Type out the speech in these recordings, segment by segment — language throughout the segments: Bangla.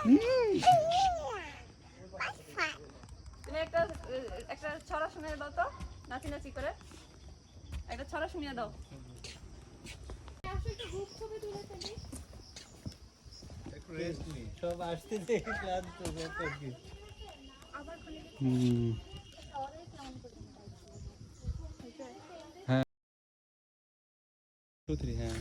তুমি একটা একটা ছড়া শুনিয়ে দাও তো, নাচি নাচি করে একটা ছড়া শুনিয়ে দাও। সব আসতেছে ক্লান্ত হ্যাঁ 2 3 হ্যাঁ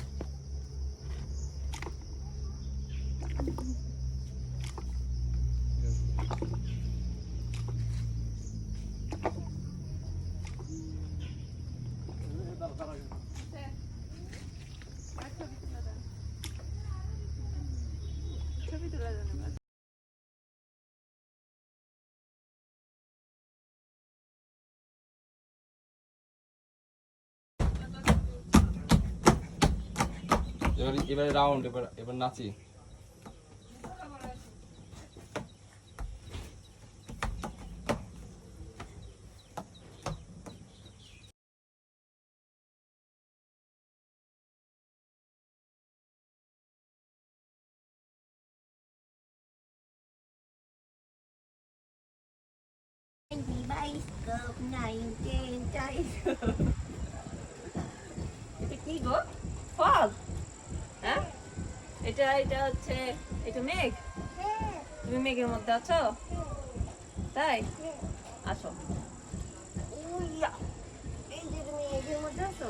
ছবি তুলে দেন এবার। এবার রাউন্ড, এবার নাচি। এটা কি গো? ফল? হ্যাঁ, এটা এটা হচ্ছে, এটা মেঘ। তুমি মেঘের মধ্যে আছো? তাই আসো। এই যে তুমি মেঘের মধ্যে আছো।